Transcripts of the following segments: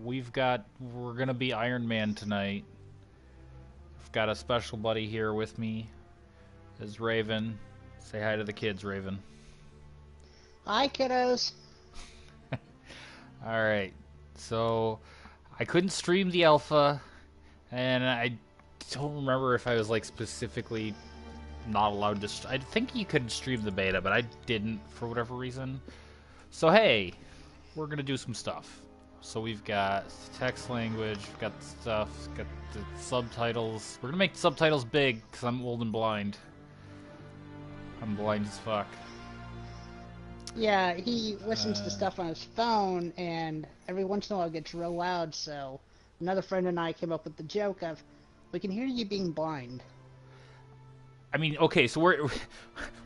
we're gonna be Iron Man tonight. I've got a special buddy here with me. Is Raven. Say hi to the kids, Raven. Hi, kiddos. Alright, so I couldn't stream the alpha, and I don't remember if I was like specifically not allowed to. I think you could stream the beta, but I didn't for whatever reason. So hey, we're gonna do some stuff. So we've got text language, we've got stuff, got the subtitles. We're gonna make the subtitles big because I'm old and blind. I'm blind as fuck. Yeah, he listens to stuff on his phone, and every once in a while it gets real loud, so another friend and I came up with the joke of, we can hear you being blind. I mean, okay, so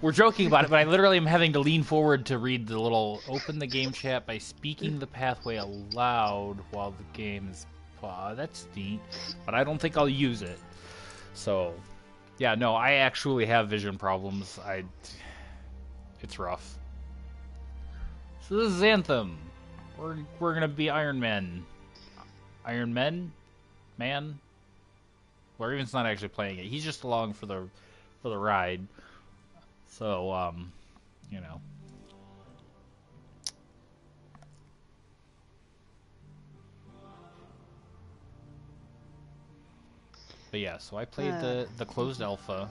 we're joking about it, but I literally am having to lean forward to read the little open the game chat by speaking the pathway aloud while the game is that's neat, but I don't think I'll use it. So, yeah, no, I actually have vision problems. It's rough. So this is Anthem. We're gonna be Iron Men. Iron Men? Man? Well, Raven's not actually playing it. He's just along for the ride. So, you know. But yeah, so I played the closed alpha,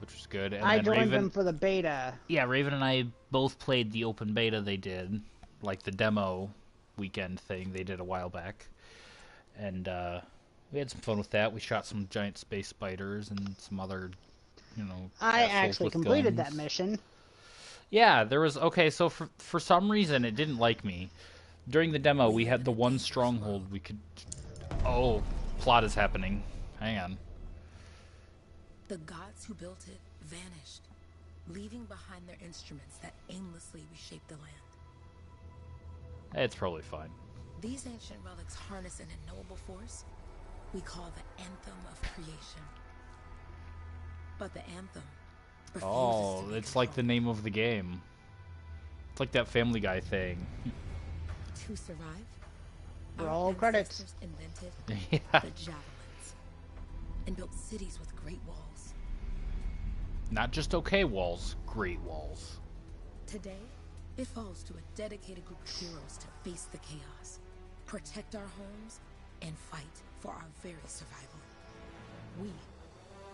which was good. And I then joined Raven, them for the beta. Yeah, Raven and I both played the open beta they did, like the demo weekend thing they did a while back. And we had some fun with that. We shot some giant space spiders and some other, you know, I actually completed that mission. Yeah, there was... Okay, so for some reason it didn't like me. During the demo, we had the one stronghold we could... Oh, plot is happening. Hang on. The gods who built it vanished, leaving behind their instruments that aimlessly reshaped the land. It's probably fine. These ancient relics harness an unknowable force we call the Anthem of creation. But the Anthem refuses to be it's like the name of the game. It's like that Family Guy thing. To survive, Roll our credits. ancestors invented Yeah. the javelins and built cities with great walls. Not just okay walls, great walls. Today, it falls to a dedicated group of heroes to face the chaos, protect our homes, and fight for our very survival. We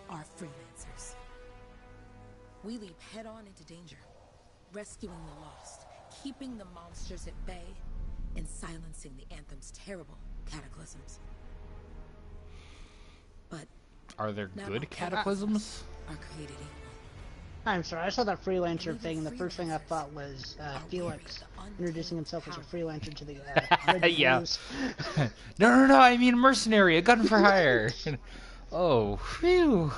are freelancers. We leap head-on into danger, rescuing the lost, keeping the monsters at bay, and silencing the Anthem's terrible cataclysms. But Are there not good all cataclysms? are created equal. I'm sorry, I saw that freelancer thing, and the first thing I thought was Felix introducing himself as a freelancer to the Red Yeah. Blues. No, I mean mercenary, a gun for hire. Oh, phew.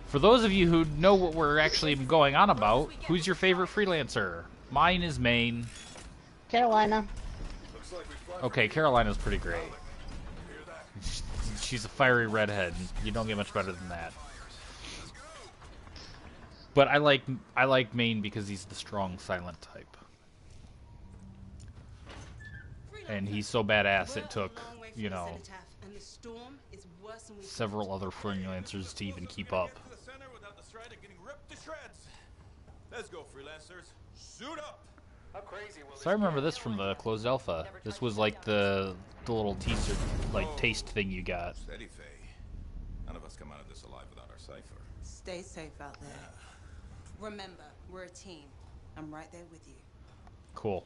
For those of you who know what we're actually going on about, who's your favorite freelancer? Mine is Maine. Carolina. Okay, Carolina's pretty great. She's a fiery redhead. You don't get much better than that. But I like Maine because he's the strong, silent type. And he's so badass it took, you know, several other freelancers to even keep up. Let's go, freelancers. Suit up. So I remember this from the closed alpha. This was like the little teaser, like taste thing you got. Steady, Faye. None of us come out of this alive without our cipher. Stay safe out there. Remember, we're a team. I'm right there with you. Cool.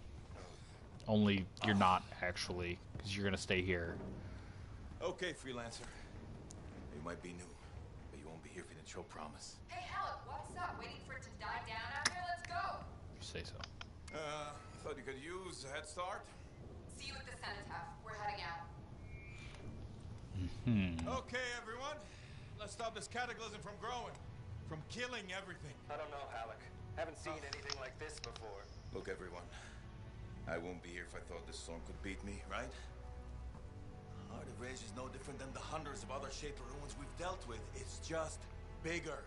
Only you're not actually, because you're gonna stay here. Okay, freelancer. You might be new, but you won't be here if you didn't show promise. Hey, Helen, what's up? Waiting for it to die down out here? Let's go! You say so. Thought you could use a head start. See you at the cenotaph. We're heading out. Okay, everyone. Let's stop this cataclysm from growing. From killing everything. I don't know, Halleck. Haven't seen anything like this before. Look, everyone. I won't be here if I thought this storm could beat me, right? Heart of Rage is no different than the hundreds of other shaped ruins we've dealt with. It's just bigger.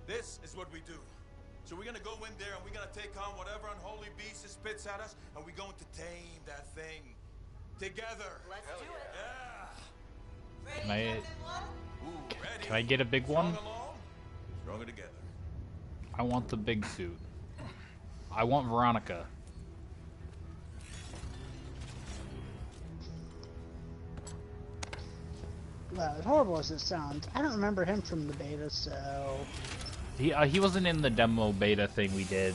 This is what we do. So we're gonna go in there and we're gonna take on whatever unholy beast it spits at us, and we're going to tame that thing together. Let's do it. Yeah. Can I, Ooh, ready? can I get a big one? Strong alone, stronger together. I want the big suit. I want Veronica. Well, as horrible as it sounds, I don't remember him from the beta, so... He wasn't in the demo beta thing we did.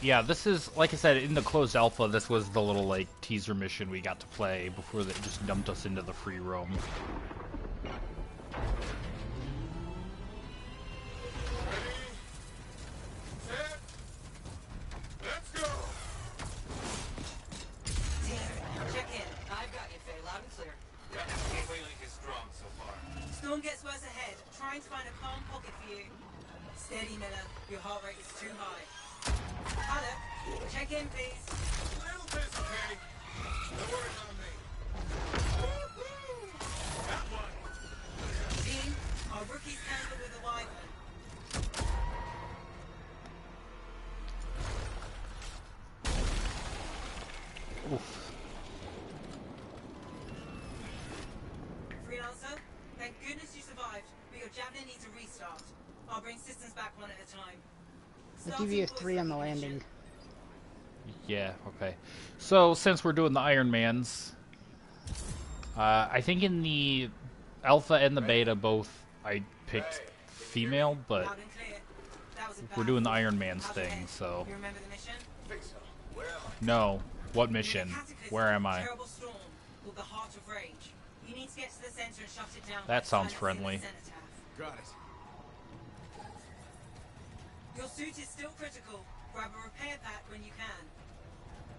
Yeah, this is, like I said, in the closed alpha, this was the little, like, teaser mission we got to play before they just dumped us into the free roam. Let's go. Check in. I've got you, Faye. Loud and clear. Gateway link is strong so far. Storm gets worse ahead. Trying to find a calm pocket for you. Steady, Miller. Your heart rate is too high. Hello. Check in, please. Little bit, okay? No worries on me. That one. Team, our rookies handled with a wyvern. Oof. Freelancer, thank goodness you survived, but your javelin needs a restart. I'll bring systems back one at a time. I'll give you a 3 on the landing. Yeah, okay. So, since we're doing the Iron Mans, I think in the alpha and the beta both I picked female, but Loud and clear. That was a we're bad doing the one. Iron Mans How's thing, your head? so... You remember the mission? Think so. Where am I? No. What mission? Cataclysm, Where am I? Terrible storm called the Heart of Rage. You need to get to the center and shut it down. That by sounds silencing friendly. the cenotaph. Got it. Your suit is still critical. Grab a repair pack when you can.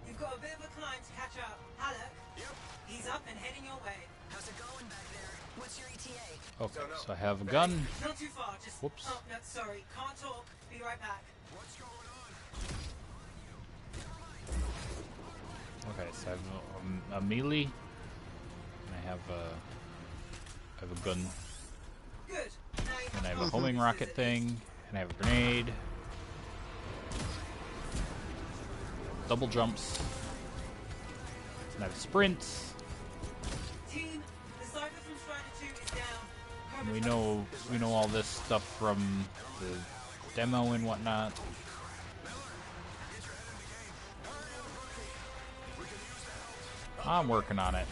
You've got a bit of a climb to catch up. Halleck? Yep. He's up and heading your way. How's it going back there? What's your ETA? Okay, so I have a gun. Not too far, just... Whoops. Oh, no, sorry. Can't talk. Be right back. What's going on? Okay, so I have a melee. And I have a gun. Good. Now you And I have a to homing rocket thing. And I have a grenade. Double jumps. And I have sprints. Team, the cipher from Strider 2 is down. And we know all this stuff from the demo and whatnot. I'm working on it.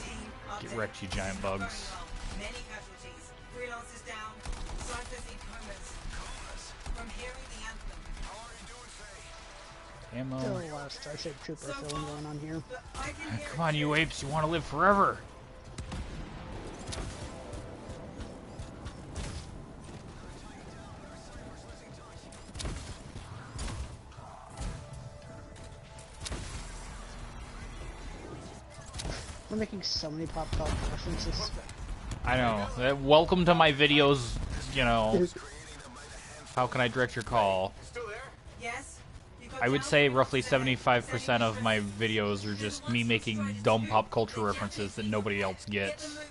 Team, Get update. wrecked, you giant bugs. Many casualties. Freelancers down. Ciphers in comas. From hearing the anthem. Ammo. Still a lot of Starship Trooper filling going on here. But I can hear Come on, you apes, you want to live forever. We're making so many pop culture references. I know. Welcome to my videos, you know. How can I direct your call? Still there? Yes? You got I would down say with roughly the setting. 75% of my videos are just me making dumb pop culture references that nobody else Get them gets. moving.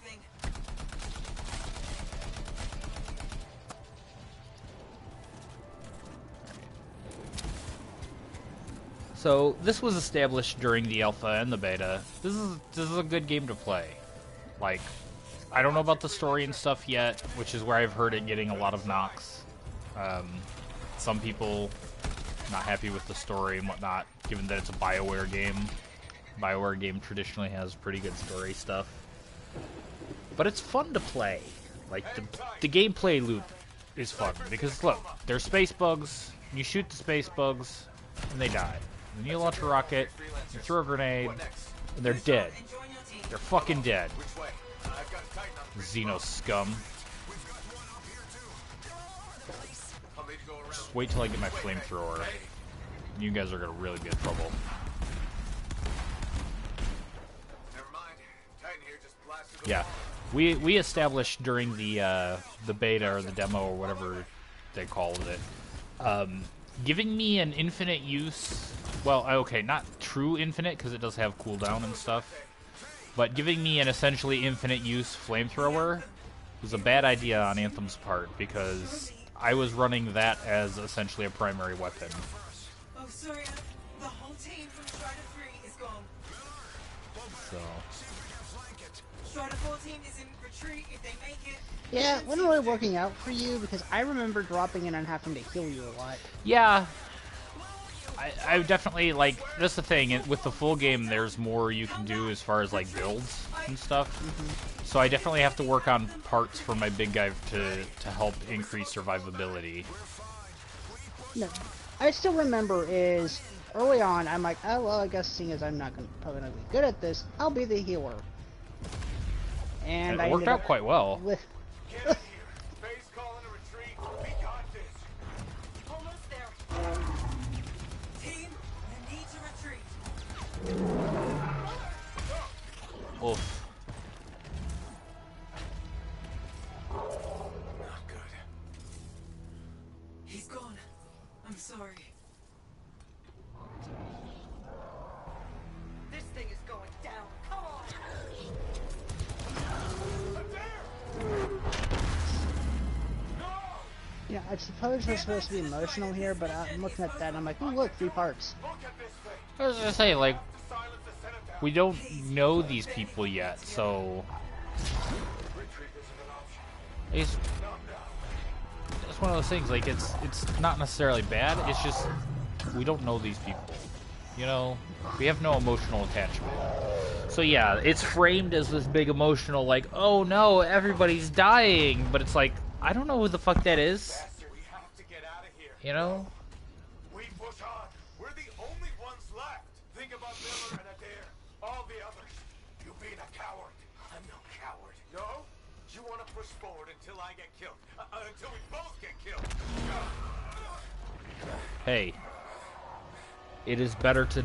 So this was established during the alpha and the beta. This is a good game to play. Like, I don't know about the story and stuff yet, which is where I've heard it getting a lot of knocks. Some people not happy with the story and whatnot, given that it's a BioWare game. BioWare game traditionally has pretty good story stuff. But it's fun to play. Like, the gameplay loop is fun, because look, there's space bugs, you shoot the space bugs, and they die. And you launch a rocket, you throw a grenade, and they're dead. Enjoy your team. They're fucking dead. Which way? I've got tight enough. Xeno scum. I'll need to go around. Just wait till I get my flamethrower. And you guys are gonna really be in trouble. Never mind. Titan here just blasted Yeah. We established during the beta or the demo or whatever they called it, giving me an infinite use. Well, okay, not true infinite because it does have cooldown and stuff. But giving me an essentially infinite use flamethrower was a bad idea on Anthem's part because I was running that as essentially a primary weapon. Oh, sorry. The whole team from Strider 3 is gone. So Strider 4 team is in retreat if they make it. Yeah, it wasn't really working out for you because I remember dropping in and having to heal you a lot. yeah, I definitely like. That's the thing with the full game. There's more you can do as far as like builds and stuff. So I definitely have to work on parts for my big guy to help increase survivability. No, I still remember is early on I'm like, oh well, I guess seeing as I'm probably not gonna be good at this, I'll be the healer. And it worked out quite well. With Get in here. Base calling a retreat. We got this. Almost there. Team, you need to retreat. Oof. Not good. He's gone. I'm sorry. This thing is going down. Come on. yeah, I suppose we're supposed to be emotional here, but I'm looking at that and I'm like, oh look, 3 parts. Look at this thing. I was gonna say, like, Silence the Senate down. we don't know these people yet, so Retreat isn't an option. it's one of those things. Like, it's not necessarily bad. It's just we don't know these people. You know, we have no emotional attachment. So yeah, it's framed as this big emotional, like, oh no, everybody's dying, but it's like, I don't know who the fuck that is. Master, we have to get out of here. You know? We push on. We're the only ones left. Think about Miller and Adair. All the others. You being a coward. I'm no coward. No? You want to push forward until I get killed. Until we both get killed. Hey, it is better to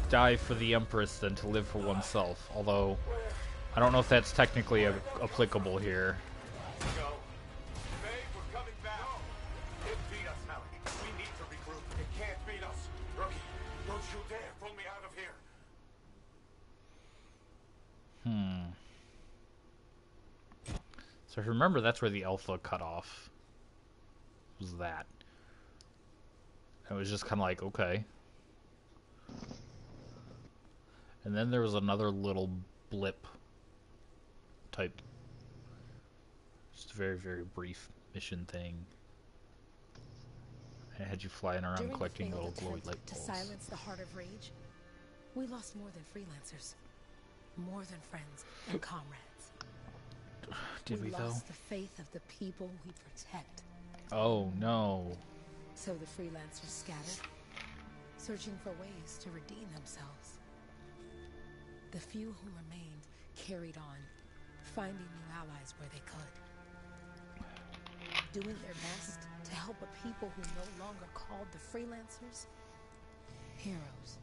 die for the Empress than to live for oneself. Although, I don't know if that's technically applicable here. No. Babe, we're coming back. It beat us, Malik. We need to regroup. It can't beat us. Rookie, don't you dare pull me out of here. So if you remember, that's where the alpha cut off. Was that. It was just kind of like, okay. And then there was another little blip type, just a very, very brief mission thing. And it had you flying around During collecting the little failed glowy light attempt to balls. silence the heart of rage, we lost more than freelancers, more than friends and comrades. Did we though? lost the faith of the people we protect. Oh no. So the freelancers scattered, searching for ways to redeem themselves. The few who remained carried on, finding new allies where they could. Doing their best to help a people who no longer called the freelancers heroes.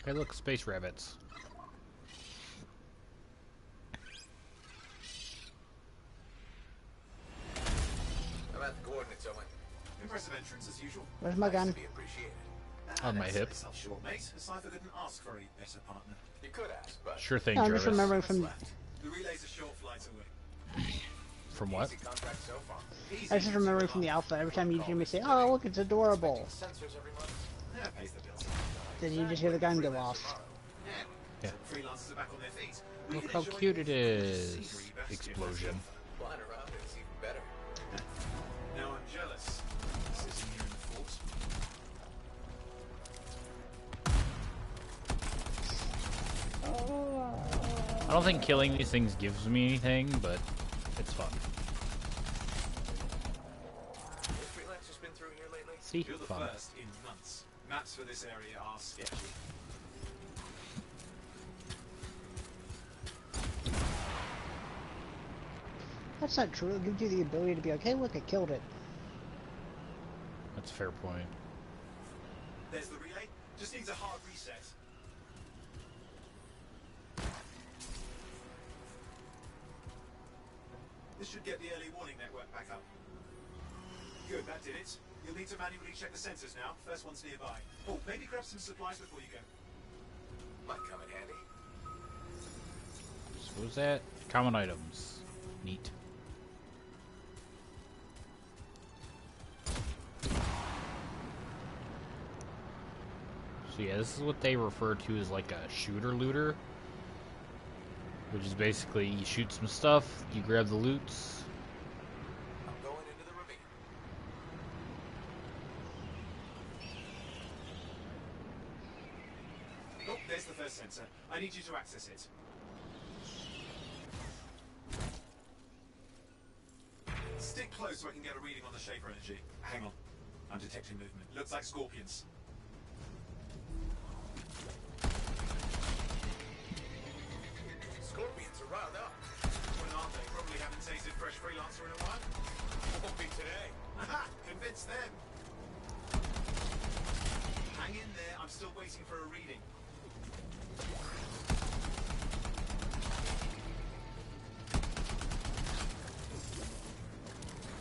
Hey look, space rabbits. How about the coordinates, Owen? Impressive entrance as usual. Where's my gun? Nice to be appreciated. On my hip. Self short, mate. Cypher couldn't ask for a better partner. You could ask, but Sure thing, No, I'm just Jarvis. remembering What's from left? The relay's a short flight away. From what? easy contract so far. I was just remembering from the alpha. Every time you hear me say, "Oh, look, it's adorable," Sensors every month. Yeah, pays the bills. then you just hear the gun go off. Yeah. So the freelancers are back on their feet. We Look can how enjoy cute it the is. scenery best Explosion. Flying around is even better. Now I'm jealous. Sitting here in the fort. I don't think killing these things gives me anything, but it's fun. Any freelancers been through here lately? See? You're the Fun. first in months. Maps for this area are sketchy. That's not true. It gives you the ability to be like, "Hey, look, I killed it." That's a fair point. There's the relay. Just needs a hard reset. This should get the early warning network back up. Good, that did it. You'll need to manually check the sensors now. First one's nearby. Oh, maybe grab some supplies before you go. Might come in handy. So what was that? Common items. Neat. So yeah, this is what they refer to as like a shooter looter. Which is basically you shoot some stuff, you grab the loots. I'm going into the ravine. Oh, there's the first sensor. I need you to access it. Stick close so I can get a reading on the Shaper energy. Hang on. I'm detecting movement. Looks like scorpions. Scorpions are riled up. When aren't they? Probably haven't tasted fresh freelancer in a while. Won't be today. Aha! Convince them. Hang in there. I'm still waiting for a reading.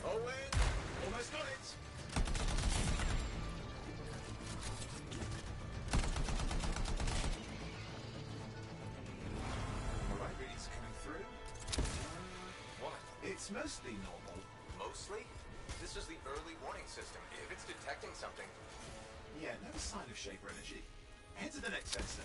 Owen! Almost got it. Alright, readings coming through. What? It's mostly normal. Mostly? This is the early warning system. If it's detecting something, Yeah, no sign of Shaper energy. Head to the next sensor.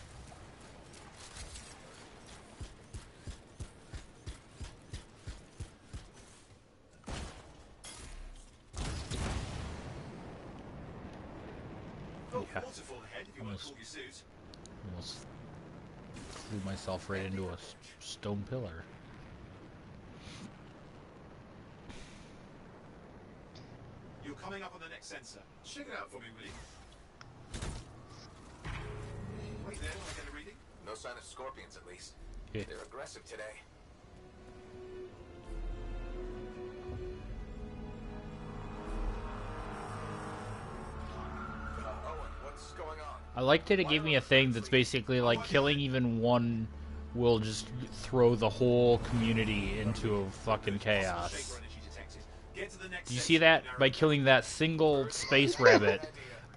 Oh, Yeah. waterfall ahead if you want to Almost. cool your suit. Almost threw myself right into a stone pillar. You're coming up on the next sensor. Check it out for me, will you? Wait there, want to get a reading? no sign of scorpions at least. Yeah. They're aggressive today. Owen, what's going on? I liked it. It gave me a thing that's basically like killing even one will just throw the whole community into a fucking chaos. Shaper energy detected. Get to the next Do you sensor. see that? By killing that single space rabbit,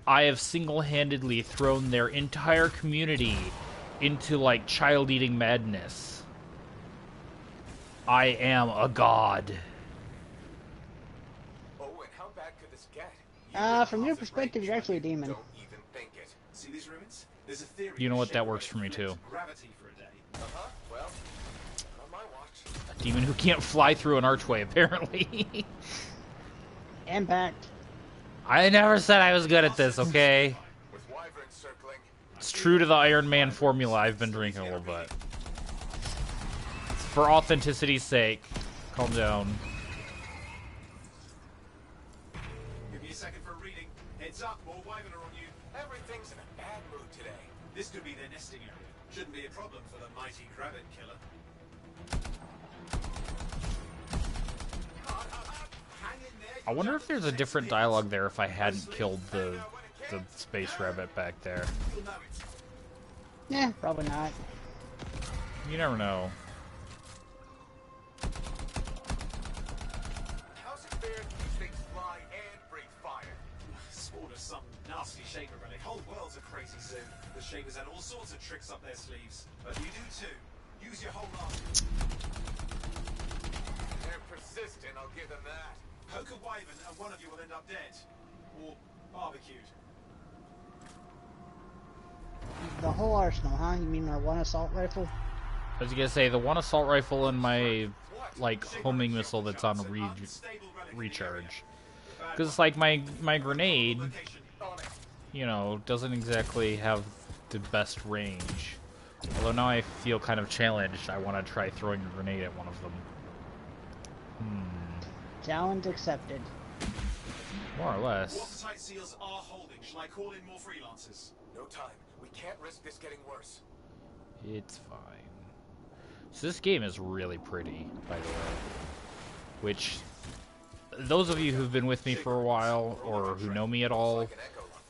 I have single-handedly thrown their entire community into like child-eating madness. I am a god. Owen, how bad could this get? From your perspective, you're actually a demon. Don't even think it. See these ruins? There's a theory. You know what? That Shaper works for me, flipped too. Gravity for a day. Uh-huh. Well, on my watch. A demon who can't fly through an archway, apparently. Impact. I never said I was good at this, okay? With wyverns circling. It's true to the Iron Man formula. I've been drinking a little bit. For authenticity's sake, calm down. Give me a second for a reading. Heads up, more wyvern are on you. Everything's in a bad mood today. This could be their nesting area. Shouldn't be a problem for the mighty Grabbit killer. Hang in there. I wonder if there's a different dialogue there if I hadn't killed the space rabbit back there. You'll know it. Yeah, probably not. You never know. How's it fair that these things fly and breathe fire? Spawned of some nasty Shaper relic. Whole world's a crazy zoo. The Shapers had all sorts of tricks up their sleeves. But you do too. Use your whole arsenal. They're persistent, I'll give them that. Poke a wyvern and one of you will end up dead. Or barbecued. The whole arsenal, huh? You mean our one assault rifle? I was gonna say the one assault rifle and my like homing missile that's on recharge. Because it's like my grenade, Location. On it. you know, doesn't exactly have the best range. Although now I feel kind of challenged. I want to try throwing a grenade at one of them. Challenge accepted. More or less. Watertight seals are holding. Shall I call in more freelancers? No time. We can't risk this getting worse. It's fine. So this game is really pretty, by the way. Which, those of you who've been with me for a while, or who know me at all,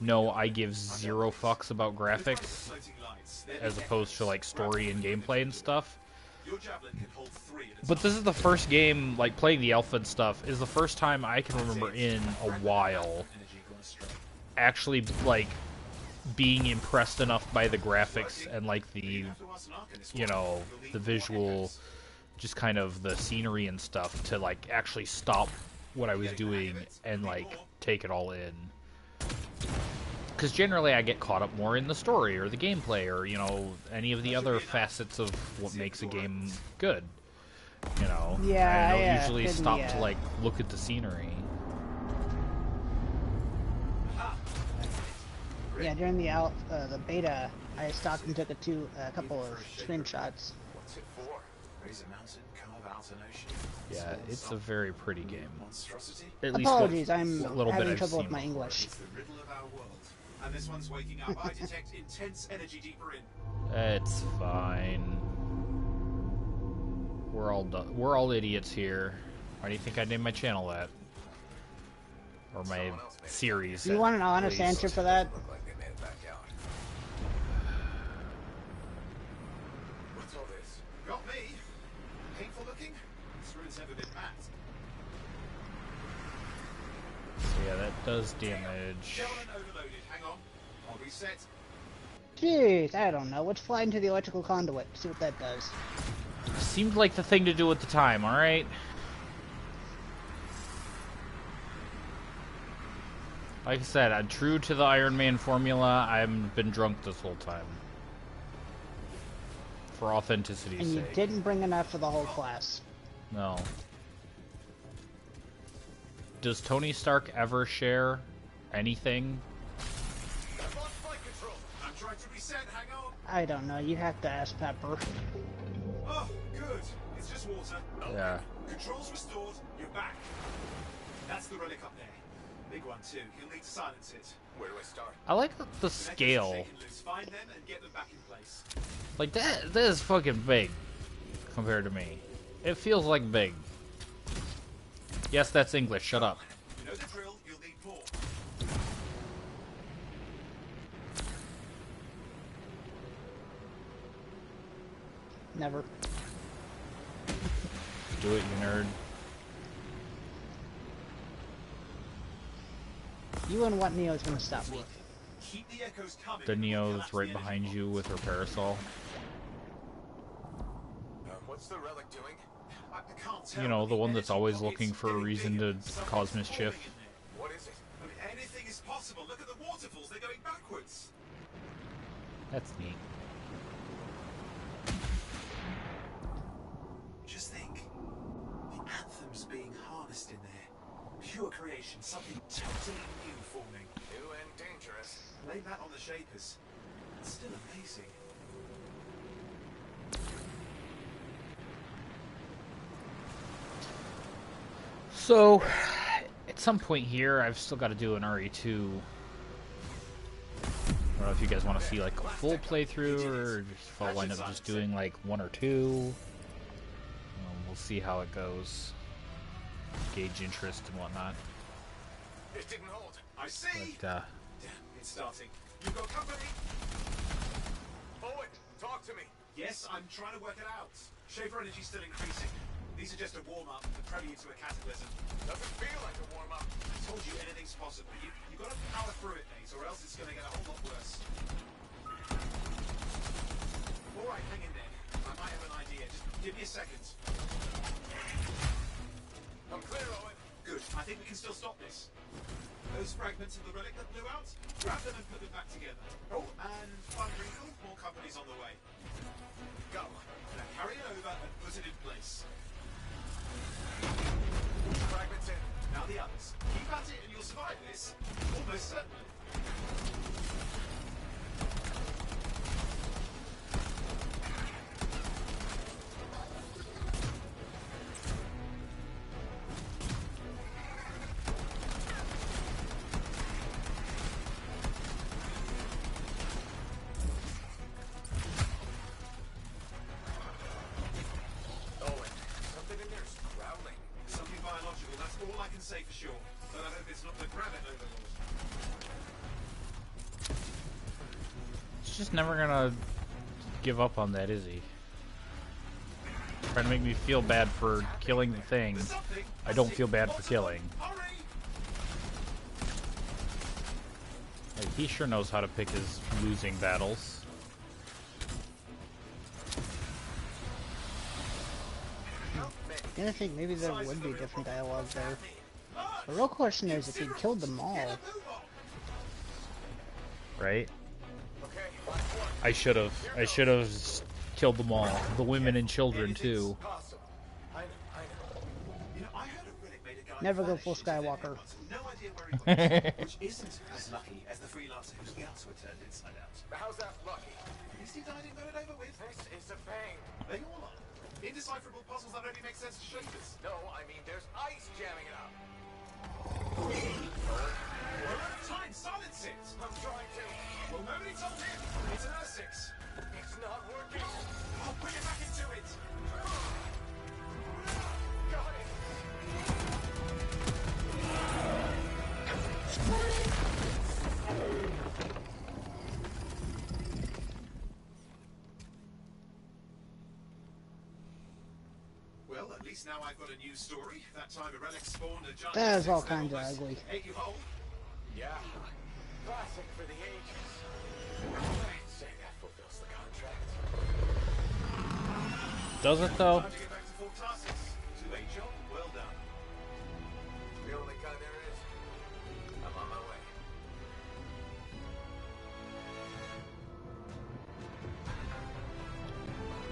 no, I give zero fucks about graphics as opposed to like story and gameplay and stuff. But this is the first game, like playing the alpha and stuff, is the first time I can remember in a while actually like being impressed enough by the graphics and like the, you know, the visual, just kind of the scenery and stuff to like actually stop what I was doing and like take it all in. Because generally I get caught up more in the story or the gameplay or, you know, any of the other facets of what makes a game good. You know, Yeah, I don't yeah, usually couldn't stop be, to like look at the scenery. Yeah, during the beta, I stopped and took a couple of screenshots. What's it for? Raise a mountain, carve out an ocean. Yeah, it's a very pretty game. Monstrosity? At least Apologies, what I'm little bit having I've trouble seen. with my English. It's the riddle of our world. And this one's waking up. I detect intense energy deeper in. It's fine. We're all idiots here. Why do you think I named my channel that? Or my series? Do you want an honest least. answer for that? Look like they made it back out. What's all this? Got me. Painful looking? This room's never been mapped. So yeah, that does damage. Gentlemen overloaded. Hang on. I'll reset. Jeez, I don't know. Let's fly into the electrical conduit, see what that does. Seemed like the thing to do at the time, alright? Like I said, I'm true to the Iron Man formula. I've been drunk this whole time. For authenticity's And you sake. didn't bring enough for the whole class. No. Does Tony Stark ever share anything? I've lost flight control. I'm trying to reset. Hang on. I don't know. You have to ask Pepper. Oh, good. It's just water. Yeah. Controls restored. You're back. That's the relic up there. Big one too. You'll need to silence it. Where do I start? I like the scale. Shaken loose. Find them and get them back in place. Like that is fucking big compared to me. It feels like big. Yes, that's English. Shut up. You know the drill. You'll need more. Never. Do it, you nerd. You and what Neo's gonna stop me? Keep the echoes coming. The Neo's right behind you with her parasol. What's the relic doing? I can't tell. You know, the one Energy that's always pockets looking for a getting reason bigger. to Something's cause mischief. forming in there. What is it? I mean, anything is possible. Look at the waterfalls. They're going backwards. That's neat. Just think. The anthem's being harnessed in there. Pure creation. Something totally new forming. New and dangerous. Blame that on the Shapers. It's still amazing. So, at some point here, I've still got to do an RE2. I don't know if you guys want to see like a full playthrough or just if I'll wind up just doing like one or two. We'll see how it goes. Gauge interest and whatnot. It didn't hold. I see. But, Damn, it's starting. You got company? Owen, talk to me. Yes, I'm trying to work it out. Shaper energy's still increasing. These are just a warm-up, the prelude to a cataclysm. Doesn't feel like a warm-up. I told you anything's possible. You got to power through it, mate, or else it's going to get a whole lot worse. All right, hang in there. I might have an idea. Just give me a second. I'm clear, Owen. Good. I think we can still stop this. Those fragments of the relic that blew out, grab them and put them back together. Oh, and one wrinkle, more companies on the way. Go. Now carry it over and put it in place. Fragments in. Now the others. Keep at it and you'll survive this. Almost certainly. Owen, something in there's growling. Something biological, that's all I can say for sure. But I hope it's not the gravit overlord. just never gonna give up on that, is he? Trying to make me feel bad for killing the thing I don't feel bad for killing. Like, he sure knows how to pick his losing battles. I think maybe there would be different dialogue there. The real question is if he killed them all. Right? I should have killed them all. The women and children, too. Never go full Skywalker. Which isn't as lucky as the freelancer whose guts were turned inside out. How's that lucky? At least he died and got it over with. This is a pain. They all are. Indecipherable puzzles that only make sense to strangers. No, I mean there's ice jamming it up. We're out of time. Silence it. I'm trying to. Well, nobody told him. It's an R6. It's not working. I'll bring it back into it. Got it. Well, at least now I've got a new story. That time a relic spawned a giant. That is all kinds of ugly. Ate you whole. Yeah. Classic for the ages. I'd say that fulfills the contract. Does it, though? Time to get back to Fort Tarsis. To a job well done. The only kind there is. I'm on my way.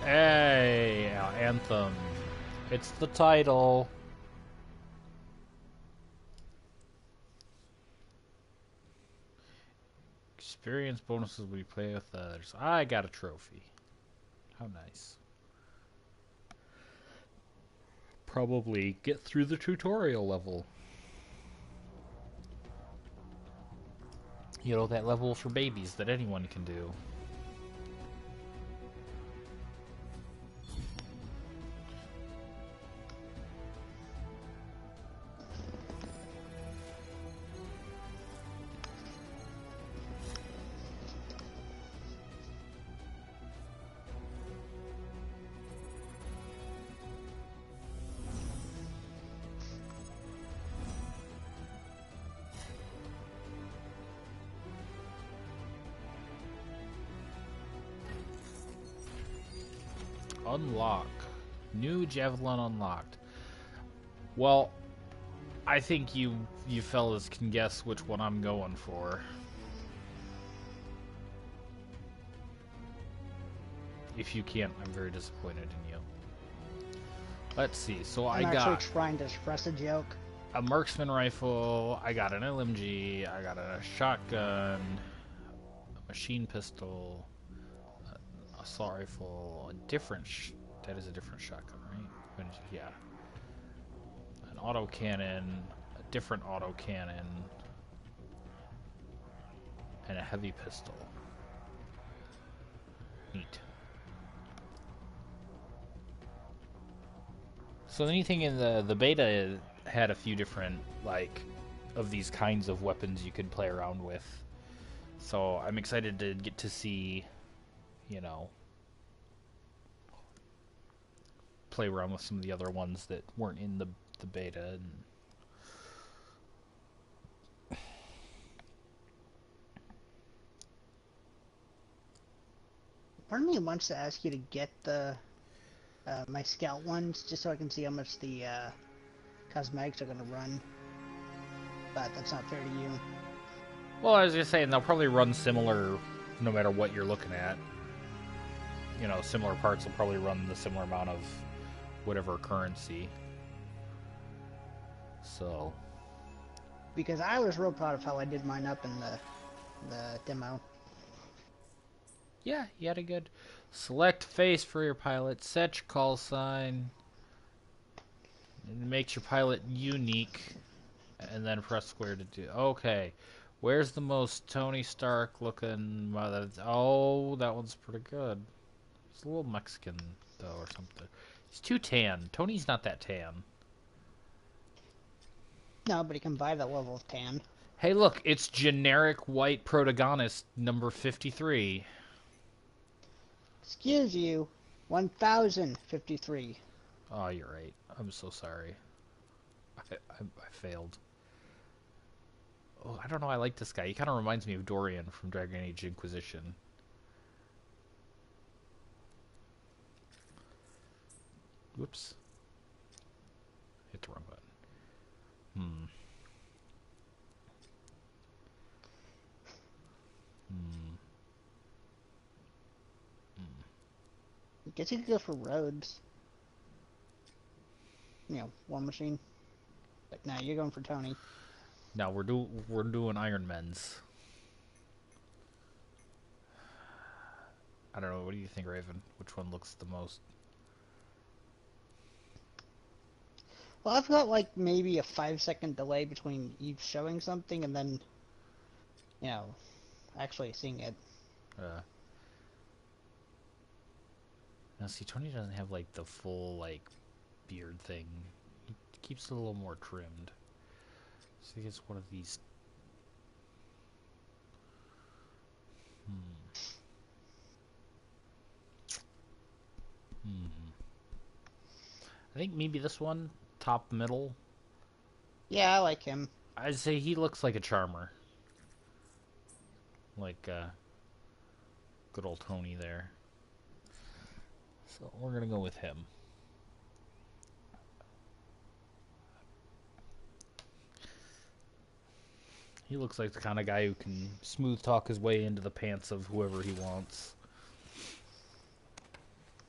Hey, Anthem. It's the title. Experience bonuses when you play with others. I got a trophy. How nice. Probably get through the tutorial level. You know, that level for babies that anyone can do. Unlock. New Javelin unlocked. Well, I think you fellas can guess which one I'm going for. If you can't, I'm very disappointed in you. Let's see. So I'm I actually got trying to express a joke. a marksman rifle, I got an LMG, I got a shotgun, a machine pistol, assault rifle, a different that is a different shotgun, right? Yeah. An autocannon, a different autocannon, and a heavy pistol. Neat. So anything in the beta had a few different, like, of these kinds of weapons you could play around with. So I'm excited to get to see, you know, play around with some of the other ones that weren't in the beta. And Part of me wants to ask you to get the my scout ones just so I can see how much the cosmetics are going to run. But that's not fair to you. well, I was just saying they'll probably run similar no matter what you're looking at. You know, similar parts will probably run the similar amount of whatever currency. So Because I was real proud of how I did mine up in the demo. yeah, you had a good select face for your pilot, set your call sign. It makes your pilot unique, and then press square to do. Okay, where's the most Tony Stark looking mother? Oh, that one's pretty good. He's a little Mexican though, or something. He's too tan. Tony's not that tan. No, but he can buy that level of tan. Hey, look, it's generic white protagonist number 53. Excuse you. 1053. Oh, you're right. I'm so sorry. I failed. Oh, I don't know. I like this guy. He kind of reminds me of Dorian from Dragon Age Inquisition. Whoops. Hit the wrong button. I guess you could go for Rhodes. You know, War Machine. But no, you're going for Tony. Now we're doing Iron Men's. I don't know. What do you think, Raven? Which one looks the most? Well, I've got like maybe a 5-second delay between you showing something and then, you know, actually seeing it. Now see, Tony doesn't have like the full like beard thing. He keeps it a little more trimmed. So he gets one of these. I think maybe this one, top middle. Yeah, I like him. I'd say he looks like a charmer. Like good old Tony there. So we're gonna go with him. He looks like the kind of guy who can smooth talk his way into the pants of whoever he wants.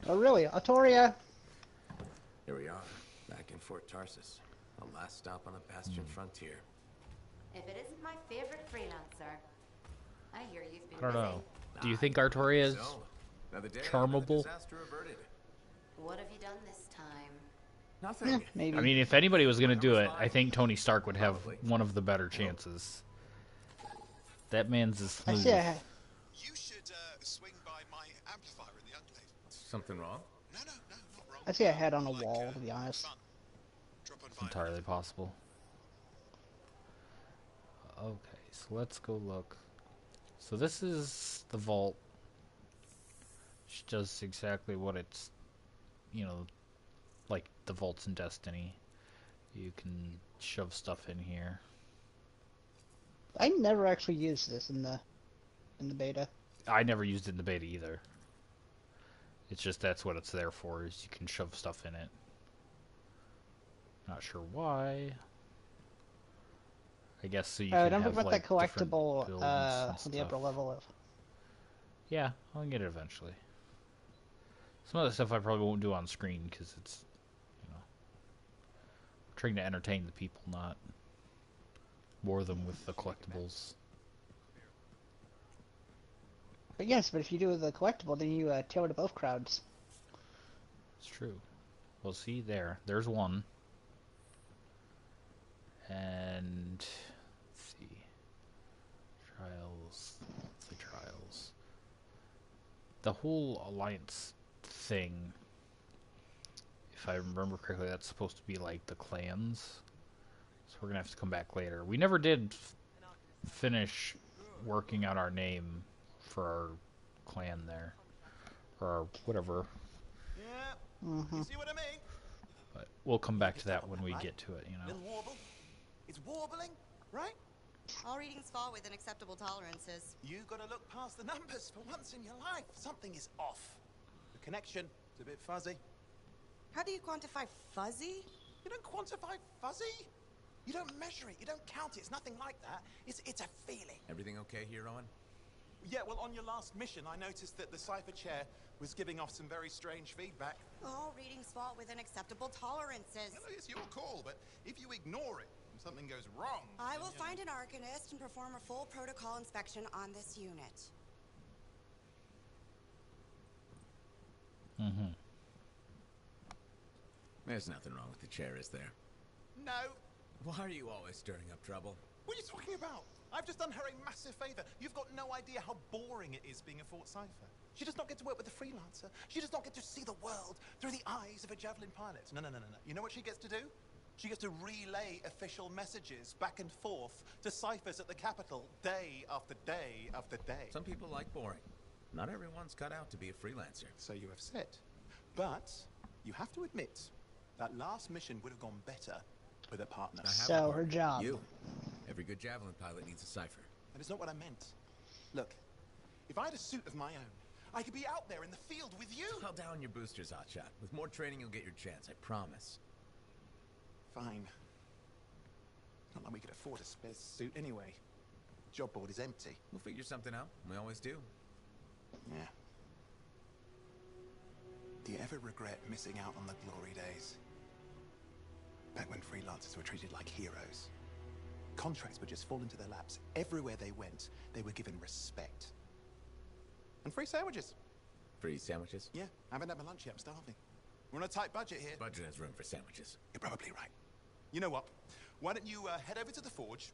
Oh, really? Autoria? Here we are, back in Fort Tarsus. The last stop on the Bastion frontier. If it isn't my favorite freelancer. I hear you've been I don't busy. know. Do you think Artoria is charmable? What have you done this time? Nothing. Maybe. I mean, if anybody was going to do it, I think Tony Stark would have one of the better chances. That man's as smooth. You should swing by my amplifier in the Enclave. Something wrong? No, not wrong. I see a head on a wall, to be honest. It's entirely possible. Okay, so let's go look. So this is the vault. Which does exactly what it's, you know, like the vaults in Destiny. You can shove stuff in here. I never actually used this in the beta. I never used it in the beta either. It's just that's what it's there for, is you can shove stuff in it. Not sure why. I guess so you can don't have forget like that collectible different builds on and the stuff. upper level of. Yeah, I'll get it eventually. Some other stuff I probably won't do on screen because it's, you know, trying to entertain the people, not bore them with the collectibles. But yes, but if you do the collectible, then you tailor to both crowds. It's true. Well, see there. There's one. And let's see. Trials. Let's say trials. The whole alliance thing, if I remember correctly, that's supposed to be like the clans. So we're gonna have to come back later. We never did finish working out our name for our clan there, or our whatever. Yeah. You see what I mean? But we'll come back to that when we get to it, you know. Little warble. It's warbling, right? All readings fall within acceptable tolerances. You gotta look past the numbers for once in your life. Something is off. The connection is a bit fuzzy. How do you quantify fuzzy? You don't quantify fuzzy. You don't measure it. You don't count it. It's nothing like that. It's a feeling. Everything okay here, Owen? Yeah, well, on your last mission, I noticed that the cipher chair was giving off some very strange feedback. All readings fall within acceptable tolerances. You know, it's your call, but if you ignore it and something goes wrong... I will find an arcanist and perform a full protocol inspection on this unit. Mm-hmm. There's nothing wrong with the chair, is there? No. Why are you always stirring up trouble? What are you talking about? I've just done her a massive favor. You've got no idea how boring it is being a Fort Cipher. She does not get to work with a freelancer. She does not get to see the world through the eyes of a javelin pilot. No. You know what she gets to do? She gets to relay official messages back and forth to ciphers at the capital day after day after day. Some people like boring. Not everyone's cut out to be a freelancer. So you have said. But you have to admit, that last mission would have gone better with a partner. So her job. You. Every good javelin pilot needs a cipher. That is not what I meant. Look, if I had a suit of my own, I could be out there in the field with you. I'll down your boosters, hotshot. With more training, you'll get your chance, I promise. Fine. Not like we could afford a spare suit anyway. Job board is empty. We'll figure something out. We always do. Yeah. Do you ever regret missing out on the glory days? Back when freelancers were treated like heroes. Contracts would just fall into their laps. Everywhere they went, they were given respect. And free sandwiches. Free sandwiches? Yeah, I haven't had my lunch yet. I'm starving. We're on a tight budget here. Budget has room for sandwiches. You're probably right. You know what? Why don't you head over to the forge,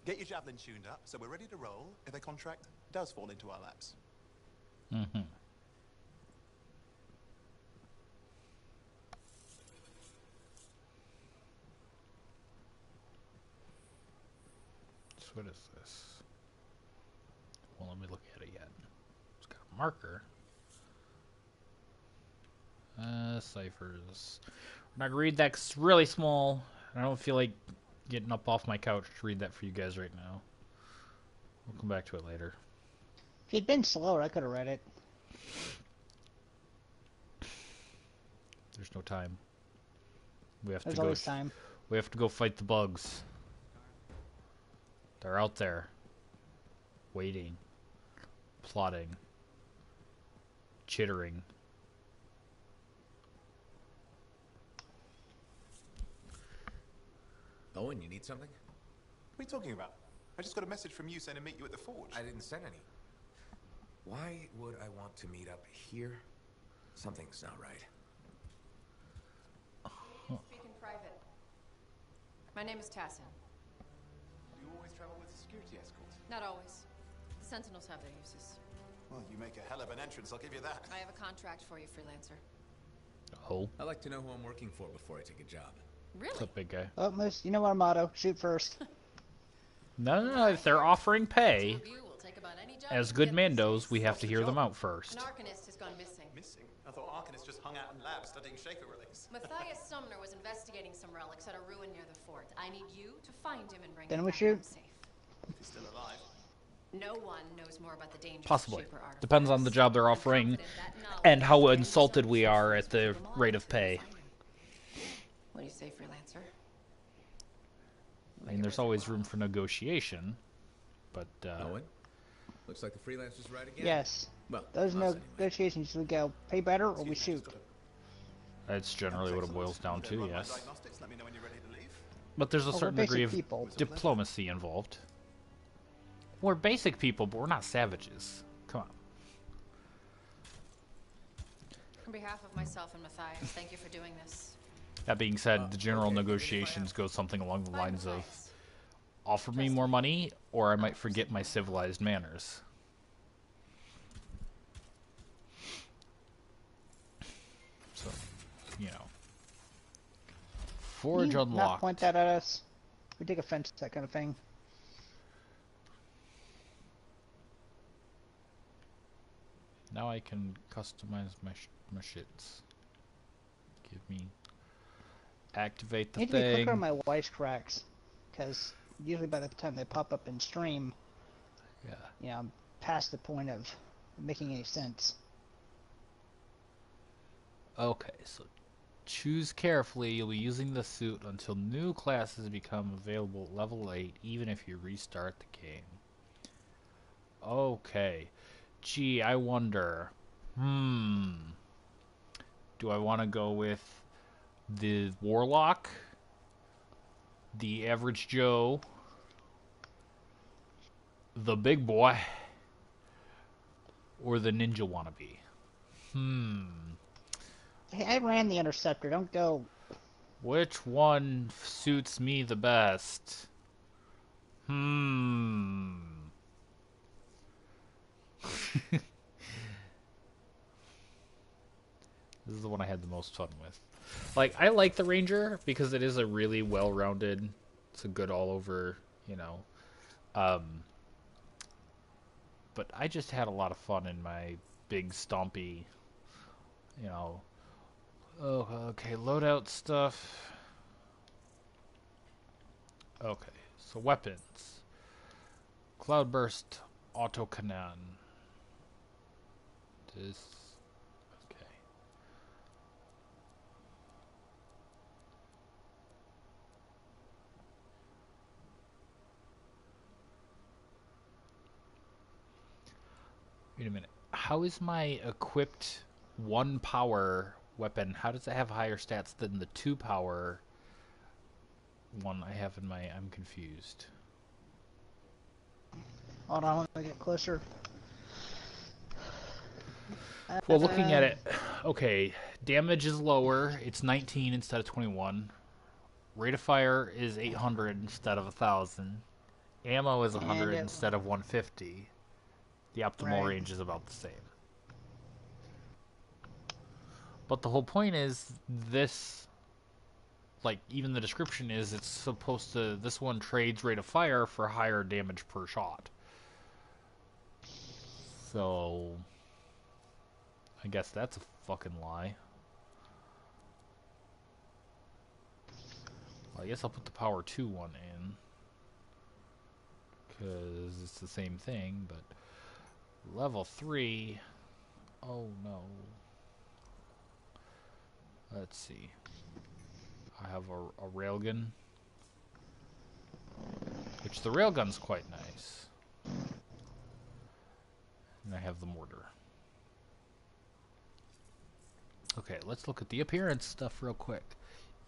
get your javelin tuned up, so we're ready to roll if a contract does fall into our laps. Mm-hmm. So what is this? Well, let me look at it yet. It's got a marker. Ciphers. We're not gonna read that 'cause it's really small. I don't feel like getting up off my couch to read that for you guys right now. We'll come back to it later. If you'd been slower, I could have read it. There's no time. We have There's to go. always time. We have to go fight the bugs. They're out there, waiting, plotting, chittering. Owen, you need something? What are you talking about? I just got a message from you saying to meet you at the forge. I didn't send any. Why would I want to meet up here? Something's not right. Speak in private. My name is Tassin. Do you always travel with a security escort? Not always. The Sentinels have their uses. Well, you make a hell of an entrance, I'll give you that. I have a contract for you, freelancer. Oh. I like to know who I'm working for before I take a job. Really? What's up, big guy? Oh, Moose, you know our motto: shoot first. No. If they're offering pay, Two of you will take about any job as you good can get Mandos, these we days. have to hear them out first. An Arcanist has gone missing. Missing? I thought Arcanists just hung out in labs studying Shaker release. Matthias Sumner was investigating some relics at a ruin near the fort. I need you to find him and bring Then him we back shoot. home safe. If he's still alive. No one knows more about the dangers Possibly. of Shaper artifacts. Depends on the job they're I'm offering confident that knowledge and how will bring insulted some we are resources at the to them all rate of until we pay. find him. What do you say, freelancer? I mean, there's always room for negotiation, but Owen? Looks like the freelancer's right again. Yes. Well, Those us anyway. negotiations we go pay better or we shoot. that's generally what it boils down to, yes. Diagnostics, let me know when you're ready to leave. But there's a we're certain basic degree of people. diplomacy involved. We're basic people, but we're not savages. Come on. On behalf of myself and Matthias, thank you for doing this. That being said, the general okay, negotiations go something along the Bye, lines of Matthias. offer me more money, or I might forget my civilized manners. So, you know. Forge Can you unlocked. not point that at us? We take offense to that kind of thing. Now I can customize my shits. Give me... Activate the I need to be thing. quicker on my wisecracks, because usually by the time they pop up in stream, Yeah. you know, I'm past the point of making any sense. Okay, so choose carefully. You'll be using the suit until new classes become available at level 8, even if you restart the game. Okay. Gee, I wonder. Do I want to go with the Warlock, the Average Joe, the Big Boy, or the Ninja Wannabe? Hey, I ran the Interceptor. Don't go. Which one suits me the best? This is the one I had the most fun with. Like, I like the Ranger because it is a really well-rounded, it's a good all-over, you know, but I just had a lot of fun in my big stompy, you know. Oh, okay, loadout stuff. Okay, so weapons. Cloudburst, autocannon. This, okay. Wait a minute. How is my equipped 1 power weapon, how does it have higher stats than the 2 power one I have in my... I'm confused. Hold on, let me get closer. Well, looking at it, okay, damage is lower. It's 19 instead of 21. Rate of fire is 800 instead of 1,000. Ammo is 100 instead of 150. The optimal range is about the same. But the whole point is this, like, even the description is it's supposed to, this one trades rate of fire for higher damage per shot. So, I guess that's a fucking lie. Well, I guess I'll put the power 2 one in, because it's the same thing, but level 3, oh no. Let's see. I have a railgun, which the railgun's quite nice. And I have the mortar. Okay, let's look at the appearance stuff real quick.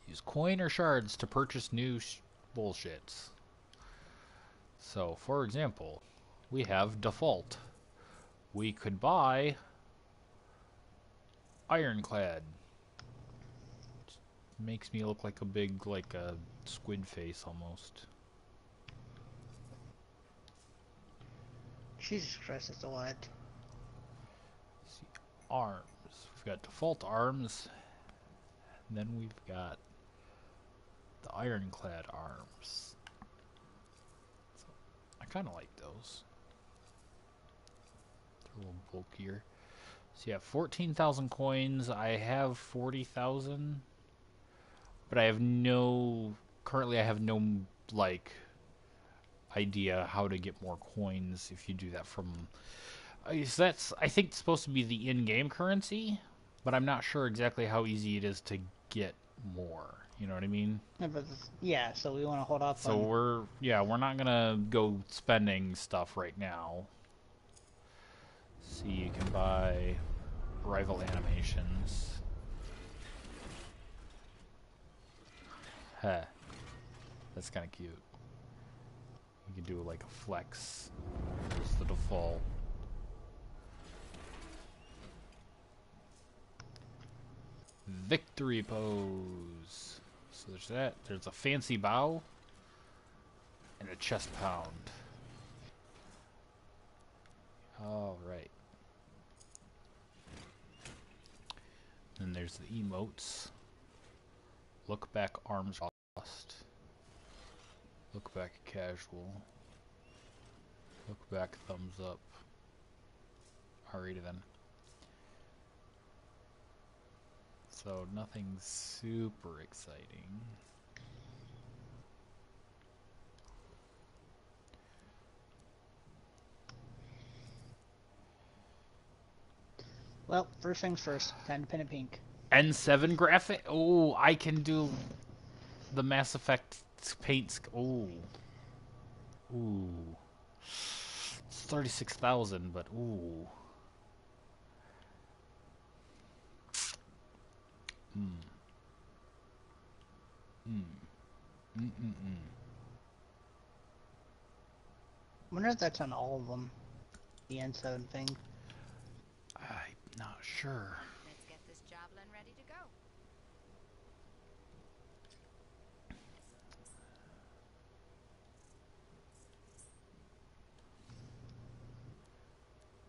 Use coin or shards to purchase new bullshits. So, for example, we have default. We could buy ironclad. Makes me look like a big, like a squid face almost. Jesus Christ, that's a lot. See, arms. We've got default arms. And then we've got the ironclad arms. So, I kind of like those. They're a little bulkier. So yeah, 14,000 coins. I have 40,000. But I have no... Currently I have no, like, idea how to get more coins if you do that from... So that's, I think, supposed to be the in-game currency, but I'm not sure exactly how easy it is to get more. You know what I mean? Yeah, so we want to hold off so on... we're not gonna go spending stuff right now. See, you can buy rival animations. Heh. That's kind of cute. You can do like a flex. It's the default. Victory pose. So there's that. There's a fancy bow. And a chest pound. Alright. Then there's the emotes. Look back, arms crossed. Look back, casual. Look back, thumbs up. Alrighty then. So nothing super exciting. Well, first things first. Time to pin a pink. N7 graphic? Oh, I can do the Mass Effect paint. Oh. Ooh. It's 36,000, but ooh. I wonder if that's on all of them. The N7 thing. I'm not sure. Let's get this javelin ready to go.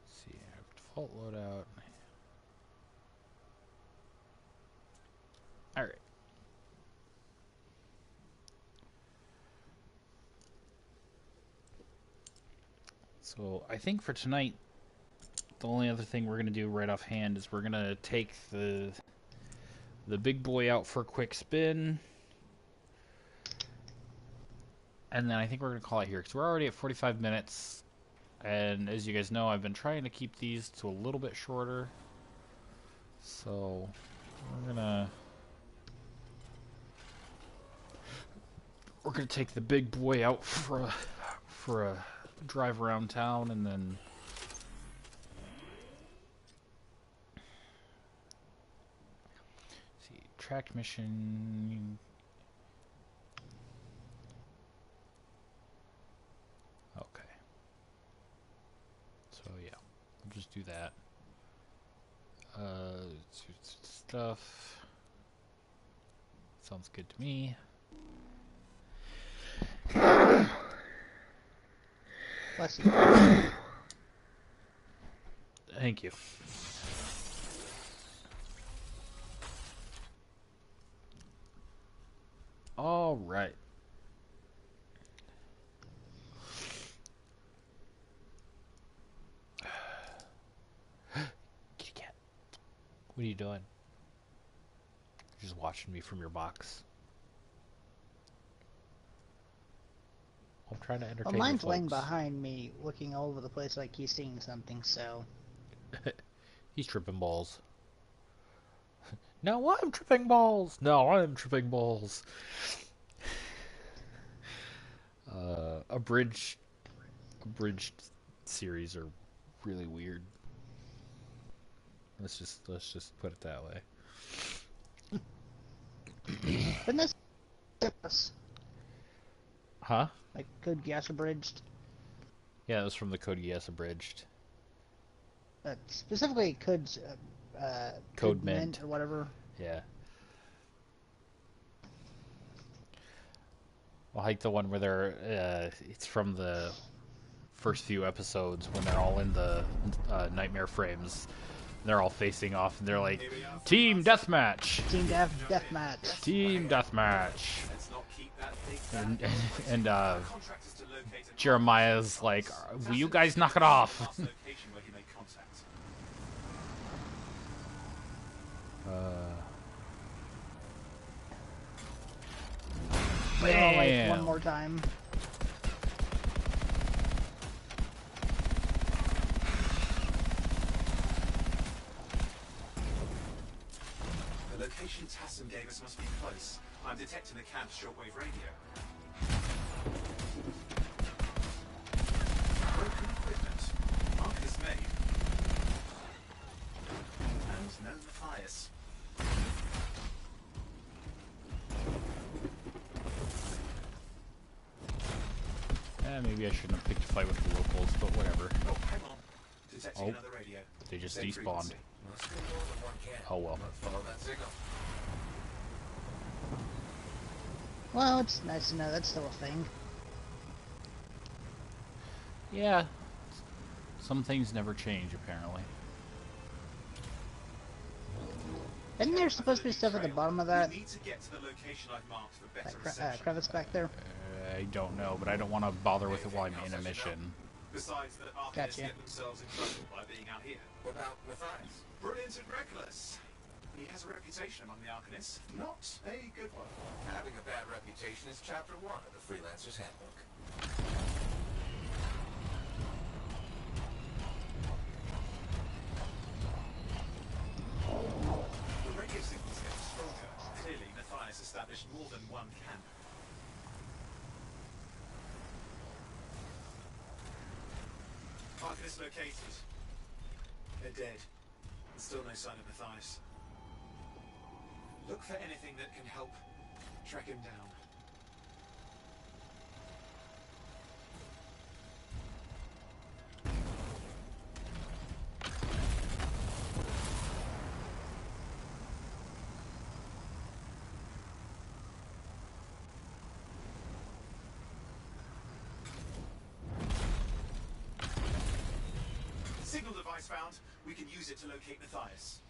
Let's see, I have default loadout. Alright. So So I think for tonight, the only other thing we're gonna do right offhand is we're gonna take the big boy out for a quick spin, and then I think we're gonna call it here because we're already at 45 minutes. And as you guys know, I've been trying to keep these to a little bit shorter. So we're gonna take the big boy out for a drive around town, and then see track mission. Okay. So yeah, we'll just do that. Stuff sounds good to me. Bless you. Thank you. All right. Kitty cat. What are you doing? You're just watching me from your box. I'm trying to entertain Well, mine's the laying folks. behind me, looking all over the place like he's seeing something, so... He's tripping balls. No, I'm tripping balls. No, I'm tripping balls. Abridged series are really weird. Let's just put it that way. But this... Huh? Like Code Geass Abridged. Yeah, it was from the Code Geass Abridged. Specifically Code's... Code Mint or whatever. Yeah. I like the one where they're, it's from the first few episodes when they're all in the nightmare frames. They're all facing off and they're like, Team Deathmatch! Team Deathmatch. Team Deathmatch! And Jeremiah's like, will you guys knock it off? Like one more time. The location Tassim gave us must be close. I'm detecting the camp's shortwave radio. Broken equipment. Marcus made. And no Matthias. Maybe I shouldn't have picked a fight with the locals, but whatever. Oh, hang on. Detecting another radio. They just Same despawned. frequency. Oh well. Follow that signal. Well, it's nice to know that's still a thing. Yeah. Some things never change, apparently. Isn't there supposed to be stuff at the bottom of that? We need to get to the location I've marked for better That reception. crevice back there? I don't know, but I don't want to bother with it while I'm in a mission. Besides that Arcanists Gotcha. get themselves in trouble by being out here. What about Matthias? Brilliant and reckless. He has a reputation among the Arcanists. Not a good one. Having a bad reputation is chapter 1 of the Freelancer's Handbook. The radio signals get stronger. Clearly, Matthias established more than one camp. Arcanists located. They're dead. There's still no sign of Matthias. Look for anything that can help track him down. Signal device found. We can use it to locate Matthias.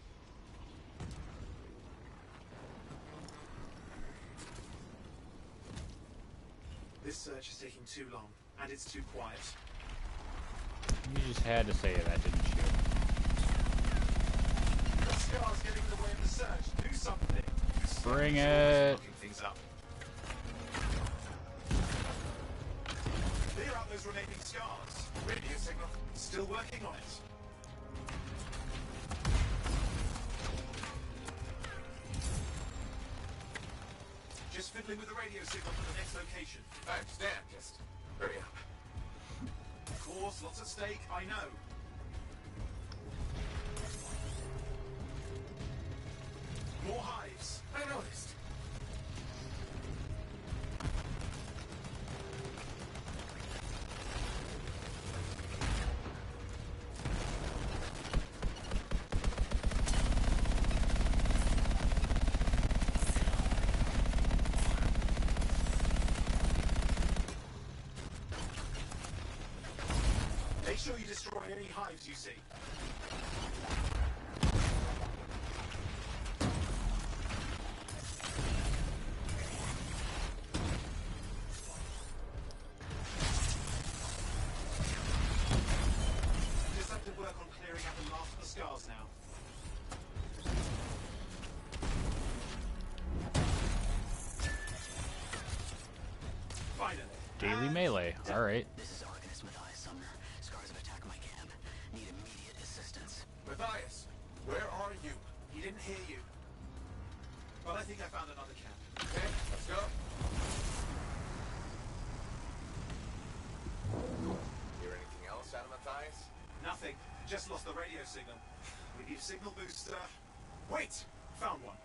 This search is taking too long, and it's too quiet. You just had to say that, didn't you? The scar's getting in the way of the search. Do something. Bring it. Locking things up. Clear out those remaining scars. Radio signal. Still working on it. Just fiddling with the radio signal for the next location. I understand. Just hurry up. Of course, lots at stake, I know. More hives. I noticed. Make sure you destroy any hives you see. Just have to work on clearing out the last of the scars now. Finally. Daily melee. All right. Matthias, where are you? He didn't hear you. But I think I found another camp. Okay, let's go. Hear anything else out of Matthias? Nothing. Just lost the radio signal. We need a signal booster. Wait! Found one.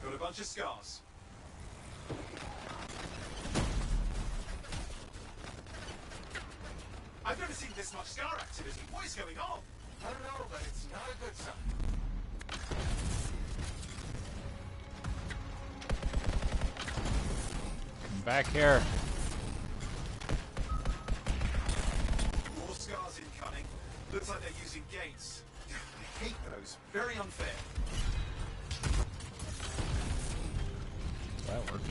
Got a bunch of scars. I've never seen this much scar activity. What is going on? I don't know, but it's not a good sign. Come back here. More scars incoming. Looks like they're using gates. I hate those. Very unfair. That worked.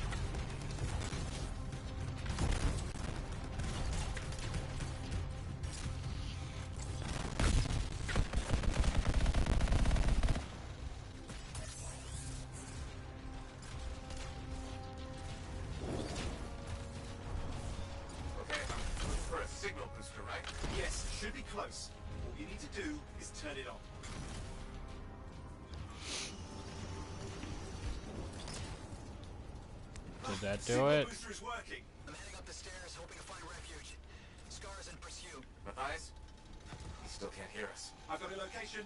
Okay, I'm looking for a signal booster, right? Yes, should be close. All you need to do is turn it on. Did that do Signal it? booster is working. I'm heading up the stairs, hoping to find refuge. Scar's in pursuit. Matthias? He still can't hear us. I've got a location.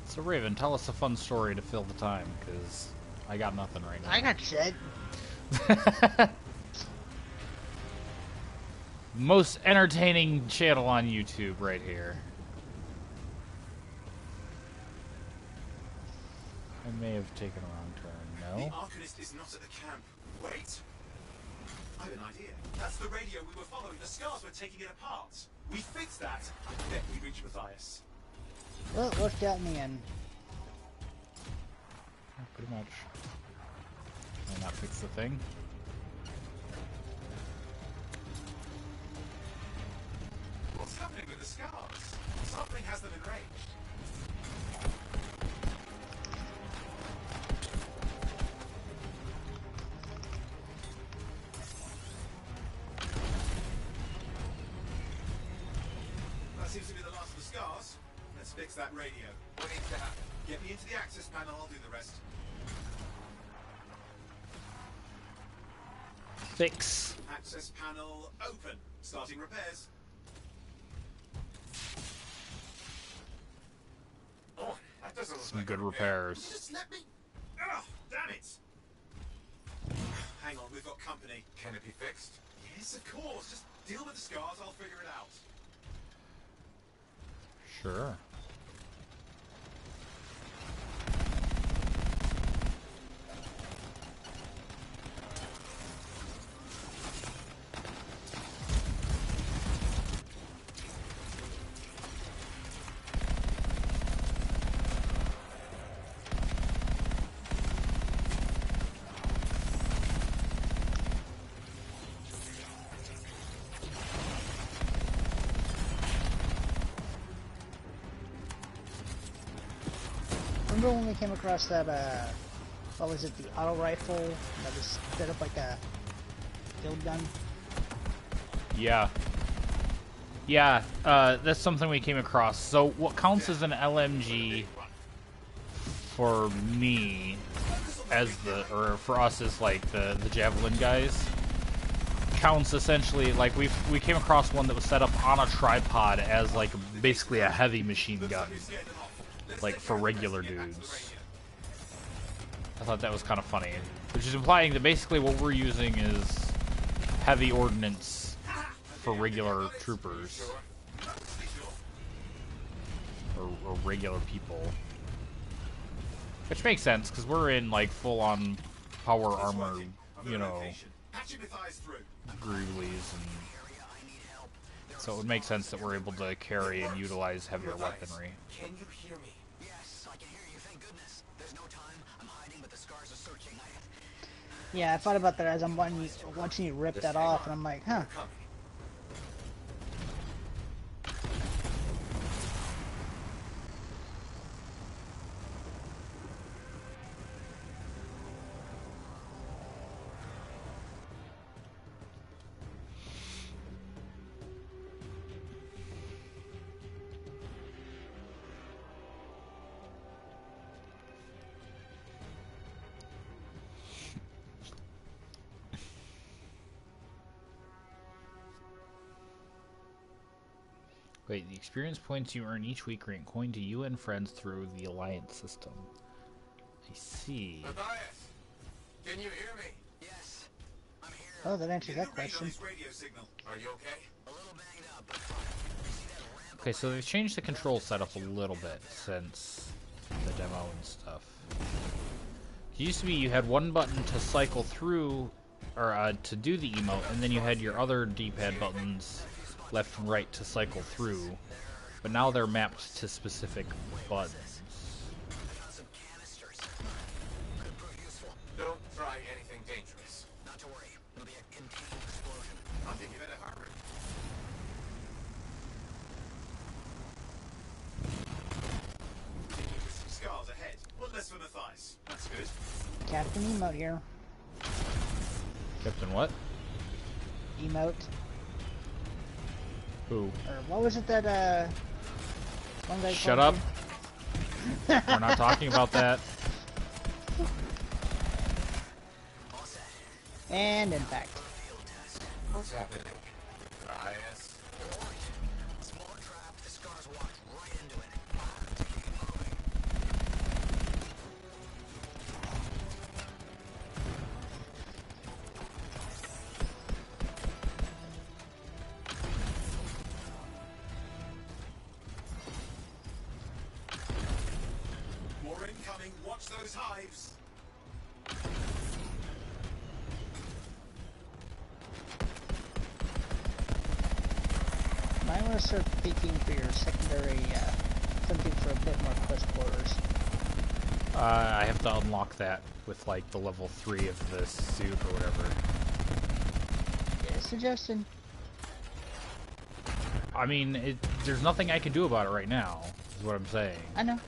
So Raven, tell us a fun story to fill the time, because I got nothing right now. I got shit. Most entertaining channel on YouTube right here. I may have taken a wrong turn. The No? Arcanist is not at the camp. Wait! I have an idea. That's the radio we were following. The scars were taking it apart. We fixed that. I bet we reach Matthias. Well, it worked out in the end. Yeah, pretty much. Can I not fix the thing? What's happening with the scars? Something has them enraged. That seems to be the last of the scars. Let's fix that radio. What needs to happen? Get me into the access panel, I'll do the rest. Fix. Access panel open. Starting repairs. Oh, that doesn't look Some like good a repair. repairs. Just let me... Ugh, damn it! hang on, we've got company. Can it be fixed? Yes, of course. Just deal with the scars, I'll figure it out. Sure. Remember when we came across that, what was it, the auto rifle that was set up like a field gun? Yeah. Yeah, that's something we came across. So what counts as an LMG for me, as or for us as like the Javelin guys, counts essentially like we came across one that was set up on a tripod as like basically a heavy machine gun. Like for regular dudes. I thought that was kind of funny. Which is implying that basically what we're using is heavy ordnance for regular troopers. Or regular people. Which makes sense, because we're in like full-on power armor, you know, Greeblies, and so it would make sense that we're able to carry and utilize heavier weaponry. Can you hear me? Yes, I can hear you, thank goodness. There's no time. I'm hiding, but the scars are searching. Yeah, I thought about that as I'm watching you rip that off, and I'm like, huh. Wait, the experience points you earn each week grant coin to you and friends through the Alliance system. I see. Matthias, can you hear me? Yes, I'm here. Oh, that answers that question. Are you okay? A little banged up, but fine. Okay, so they've changed the control setup a little bit since the demo and stuff. It used to be you had one button to cycle through, or to do the emote, and then you had your other D-pad buttons left and right to cycle through, but now they're mapped to specific buttons. Don't try anything dangerous. Not to worry. It'll be a contained explosion. I'll give you a hurry. Some scars ahead. One less for Matthias. That's good. Captain Emote here. Captain what? Emote. Who? Or what was it that, one guy Shut called up. you? We're not talking about that. And impact. What's happening? Matthias? Small trap. The scars walked right into it. Keep moving. More incoming. Watch those hives. Might want to start thinking for your secondary, something for a bit more close quarters. I have to unlock that with like the level 3 of the suit or whatever. Yeah, suggestion. I mean, there's nothing I can do about it right now, is what I'm saying. I know.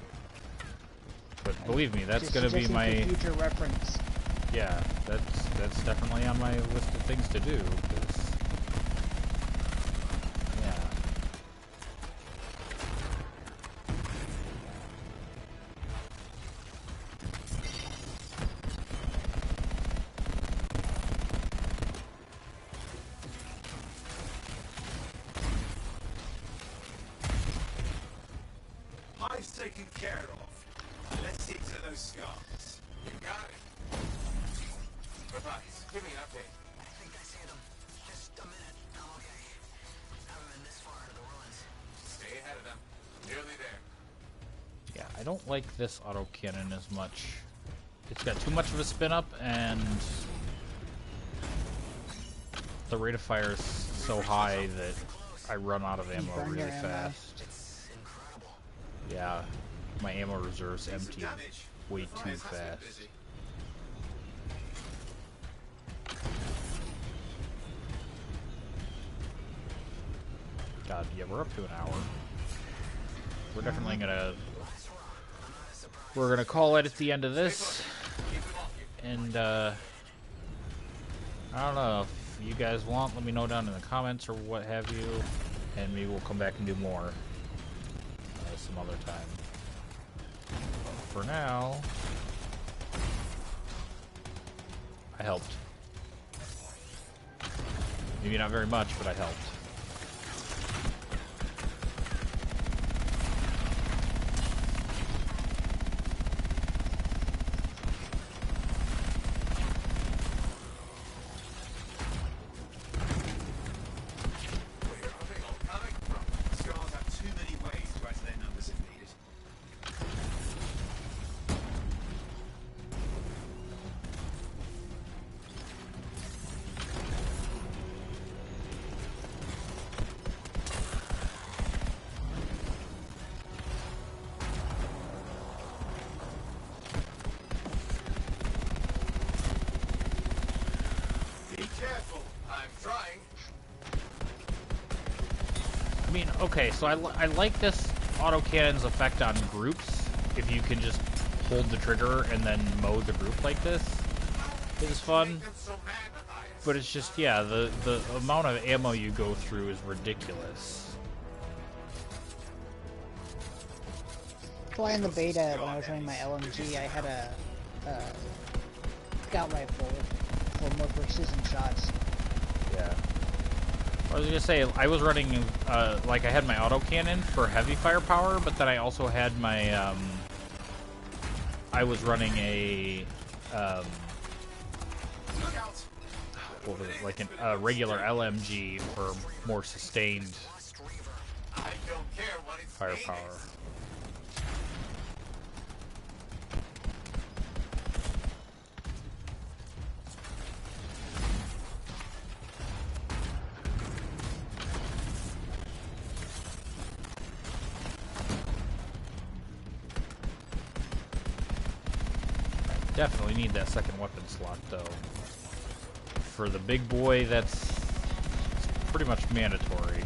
But believe me, that's Just gonna be my future reference. Yeah, that's definitely on my list of things to do. 'Cause, yeah. Hives taken care of. Let's get to those scars. You got it. Right, give me an update. I think I see them. Just a minute. I'm okay. Haven't been this far into the ruins. Stay ahead of them. Nearly there. Yeah, I don't like this autocannon as much. It's got too much of a spin up, and the rate of fire is so high that I run out of ammo really fast. It's incredible. Yeah, my ammo reserves empty way too fast. God, yeah, we're up to an hour. We're definitely gonna call it at the end of this, and I don't know if you guys want. Let me know down in the comments or what have you, and maybe we'll come back and do more some other time. But for now, I helped. Maybe not very much, but I helped. Okay, so I like this autocannon's effect on groups. If you can just hold the trigger and then mow the group like this, it is fun. But it's just, yeah, the amount of ammo you go through is ridiculous. Well, in the beta, when I was running my LMG, I had a scout rifle for more precision shots. Yeah. I was gonna say, I was running, like I had my autocannon for heavy firepower, but then I also had my, I was running a, what was it, like a regular LMG for more sustained firepower. Definitely need that second weapon slot, though. For the big boy, that's pretty much mandatory.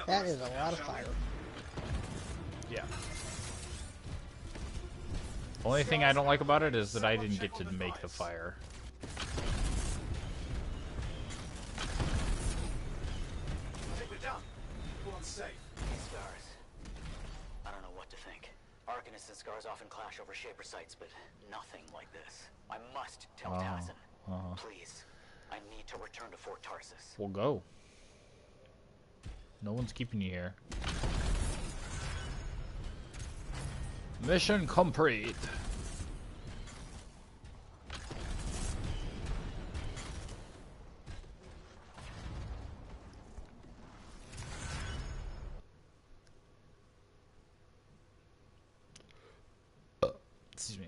That is a lot of fire. Yeah. Only thing I don't like about it is that I didn't get to make the fire. I think we're done. Everyone's safe. Scars. I don't know what to think. Arcanists and Scars often clash over Shaper sites, but nothing like this. I must tell Tarzan. Please. I need to return to Fort Tarsus. We'll go. No one's keeping you here. Mission complete. Excuse me.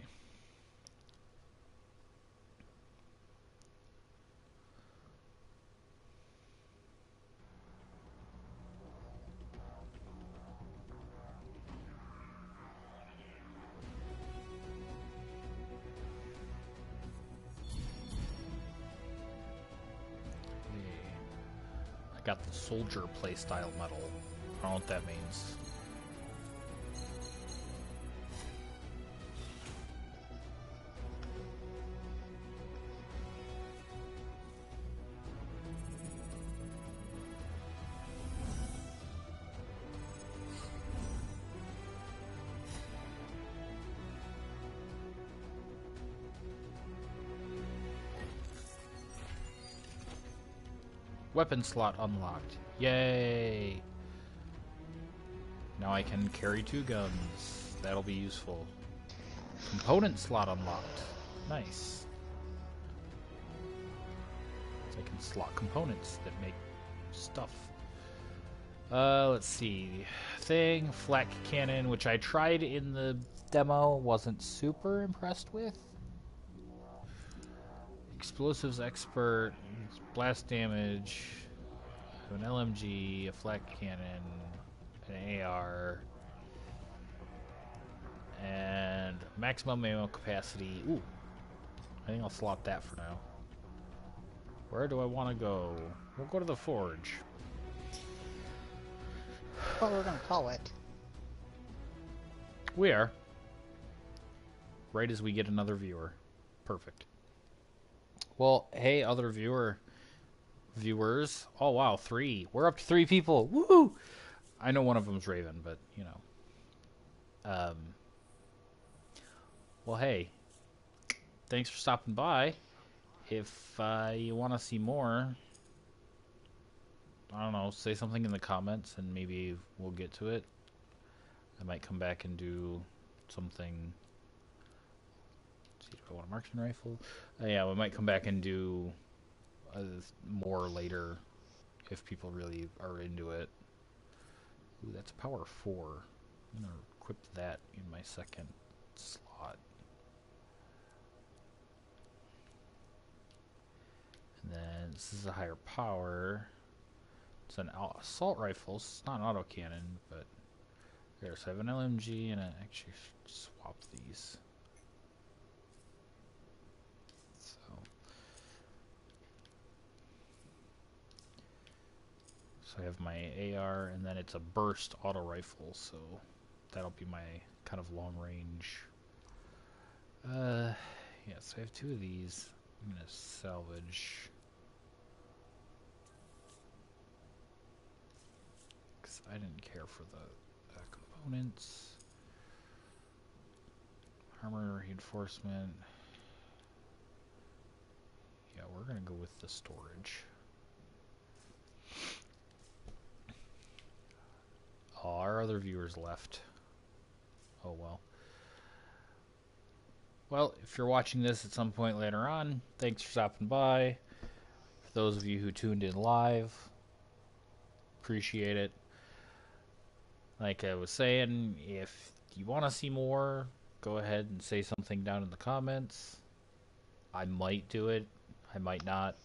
I got the soldier playstyle medal. I don't know what that means. Weapon slot unlocked. Yay! Now I can carry 2 guns. That'll be useful. Component slot unlocked. Nice. So I can slot components that make stuff. Let's see. Thing, flak cannon, which I tried in the demo, wasn't super impressed with. Explosives expert, blast damage, an LMG, a flak cannon, an AR, and maximum ammo capacity. Ooh, I think I'll slot that for now. Where do I want to go? We'll go to the forge. What we're gonna call it? We are. Right as we get another viewer. Perfect. Well, hey, other viewers. Oh, wow, 3. We're up to 3 people. Woo! I know one of them's Raven, but, you know. Well, hey, thanks for stopping by. If you want to see more, I don't know, say something in the comments and maybe we'll get to it. I might come back and do something. Let's see, do I want a marksman rifle? Yeah, we might come back and do more later if people really are into it. Ooh, that's power 4. I'm going to equip that in my second slot. And then this is a higher power. It's an assault rifle. It's not an autocannon, but there. So I have an LMG and I actually swap these. So I have my AR, and then it's a burst auto rifle, so that'll be my kind of long range. Yeah, so I have 2 of these. I'm gonna salvage. Because I didn't care for the components. Armor reinforcement. Yeah, we're gonna go with the storage. Oh, our other viewers left. Oh well. Well, if you're watching this at some point later on, thanks for stopping by. For those of you who tuned in live, appreciate it. Like I was saying, if you want to see more, go ahead and say something down in the comments. I might do it. I might not.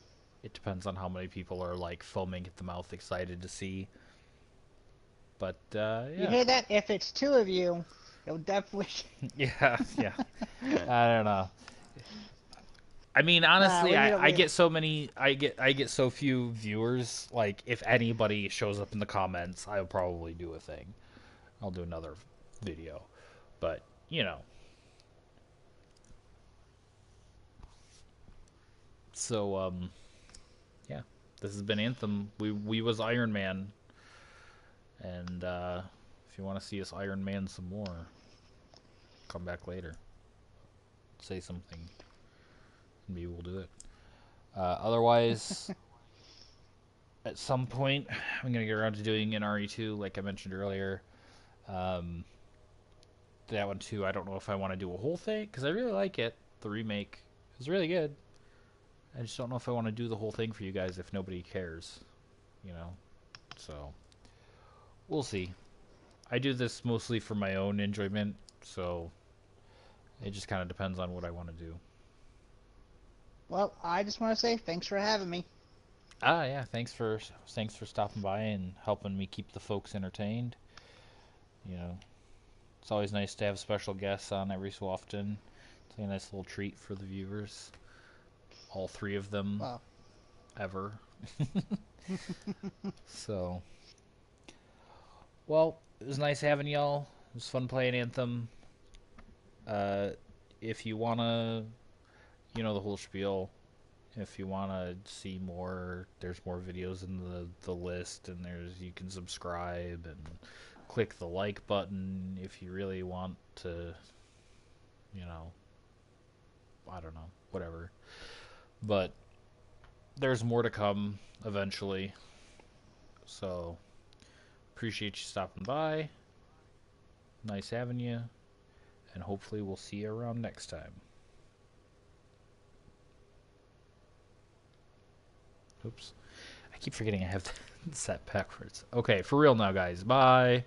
It depends on how many people are like foaming at the mouth excited to see. But, yeah. You hear that? If it's 2 of you, you'll definitely... yeah. I don't know. I mean, honestly, I get so many... I get so few viewers. Like, if anybody shows up in the comments, I'll probably do a thing. I'll do another video. But, you know. So, yeah. This has been Anthem. We was Iron Man. And if you want to see us Iron Man some more, come back later. Say something. Maybe we'll do it. Otherwise, at some point, I'm going to get around to doing an RE2, like I mentioned earlier. That one too, I don't know if I want to do a whole thing, because I really like it. The remake is really good. I just don't know if I want to do the whole thing for you guys if nobody cares. You know? So... we'll see. I do this mostly for my own enjoyment, so it just kind of depends on what I want to do. Well, I just want to say thanks for having me. Yeah, thanks for stopping by and helping me keep the folks entertained. You know, it's always nice to have special guests on every so often. It's a nice little treat for the viewers. All 3 of them, ever. So. Well, it was nice having y'all. It was fun playing Anthem. If you want to, you know, the whole spiel. If you want to see more, there's more videos in the list, and you can subscribe and click the like button if you really want to, you know, I don't know, whatever. But there's more to come eventually. So, appreciate you stopping by. Nice having you. And hopefully we'll see you around next time. Oops. I keep forgetting I have to set backwards. Okay, for real now, guys. Bye.